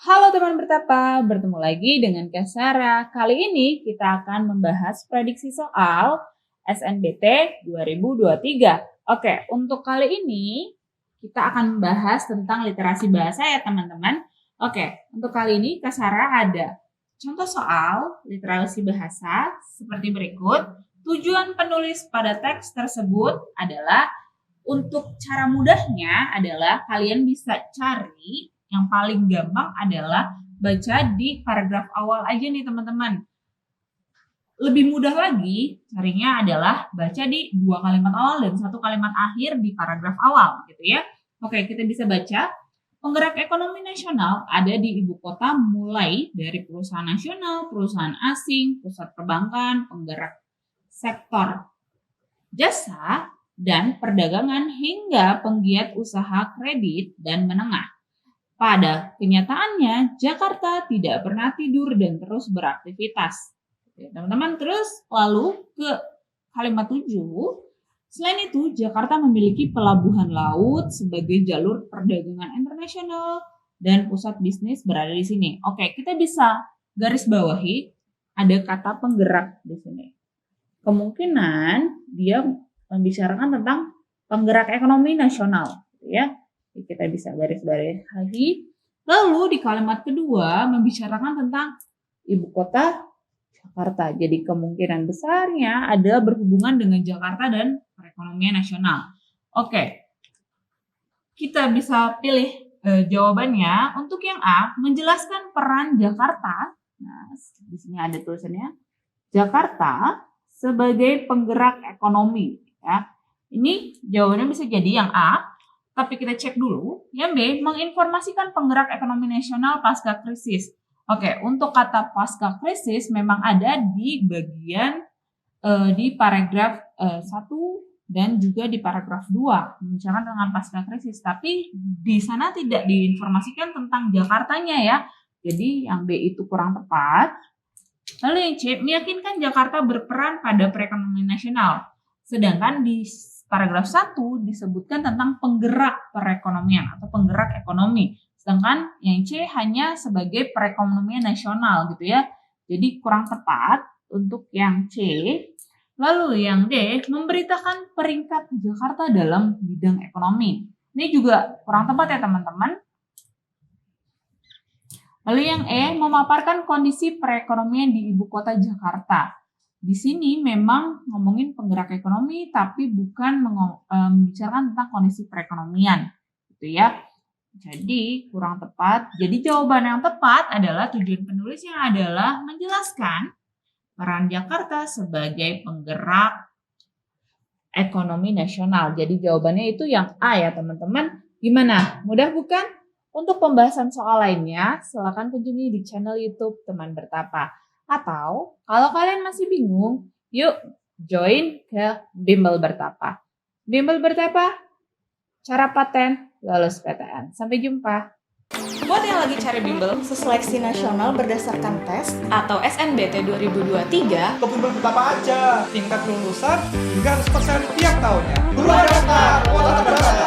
Halo teman bertapa, bertemu lagi dengan Kak Sarah. Kali ini kita akan membahas prediksi soal SNBT 2023. Oke, untuk kali ini kita akan membahas tentang literasi bahasa ya teman-teman. Oke, untuk kali ini Kak Sarah ada contoh soal literasi bahasa seperti berikut. Tujuan penulis pada teks tersebut adalah untuk cara mudahnya adalah kalian bisa cari yang paling gampang adalah baca di paragraf awal aja nih teman-teman. Lebih mudah lagi carinya adalah baca di 2 kalimat awal dan 1 kalimat akhir di paragraf awal gitu ya. Oke, kita bisa baca penggerak ekonomi nasional ada di ibu kota mulai dari perusahaan nasional, perusahaan asing, pusat perbankan, penggerak sektor jasa dan perdagangan hingga penggiat usaha kredit dan menengah. Pada kenyataannya, Jakarta tidak pernah tidur dan terus beraktivitas. Oke, teman-teman, terus lalu ke kalimat 7. Selain itu, Jakarta memiliki pelabuhan laut sebagai jalur perdagangan internasional dan pusat bisnis berada di sini. Oke, kita bisa garis bawahi ada kata penggerak di sini. Kemungkinan dia membicarakan tentang penggerak ekonomi nasional, ya. Kita bisa garis-bawahi. Lalu di kalimat kedua membicarakan tentang ibu kota Jakarta. Jadi kemungkinan besarnya ada berhubungan dengan Jakarta dan perekonomian nasional. Oke, kita bisa pilih jawabannya. Untuk yang A, menjelaskan peran Jakarta. Nah, di sini ada tulisannya Jakarta sebagai penggerak ekonomi. Ya, ini jawabannya bisa jadi yang A. Tapi kita cek dulu. Yang B, menginformasikan penggerak ekonomi nasional pasca krisis. Oke, untuk kata pasca krisis memang ada di bagian di paragraf 1 dan juga di paragraf 2. Membicarakan tentang pasca krisis. Tapi di sana tidak diinformasikan tentang Jakartanya ya. Jadi yang B itu kurang tepat. Lalu yang C, meyakinkan Jakarta berperan pada perekonomian nasional. Sedangkan di paragraf 1 disebutkan tentang penggerak perekonomian atau penggerak ekonomi. Sedangkan yang C hanya sebagai perekonomian nasional gitu ya. Jadi kurang tepat untuk yang C. Lalu yang D, memberitakan peringkat Jakarta dalam bidang ekonomi. Ini juga kurang tepat ya teman-teman. Lalu yang E, memaparkan kondisi perekonomian di ibu kota Jakarta. Di sini memang ngomongin penggerak ekonomi tapi bukan membicarakan tentang kondisi perekonomian gitu ya. Jadi kurang tepat. Jadi jawaban yang tepat adalah tujuan penulisnya adalah menjelaskan peran Jakarta sebagai penggerak ekonomi nasional. Jadi jawabannya itu yang A ya teman-teman. Gimana? Mudah bukan? Untuk pembahasan soal lainnya silakan kunjungi di channel YouTube Teman Bertapa. Atau kalau kalian masih bingung, yuk join ke Bimbel Bertapa. Bimbel Bertapa, cara paten, lulus PTN. Sampai jumpa. Buat yang lagi cari bimbel seleksi nasional berdasarkan tes atau SNBT 2023, ke Bimbel Bertapa aja. Tingkat kelulusan hingga 100% tiap tahunnya. Dua daftar, kuota terbatas.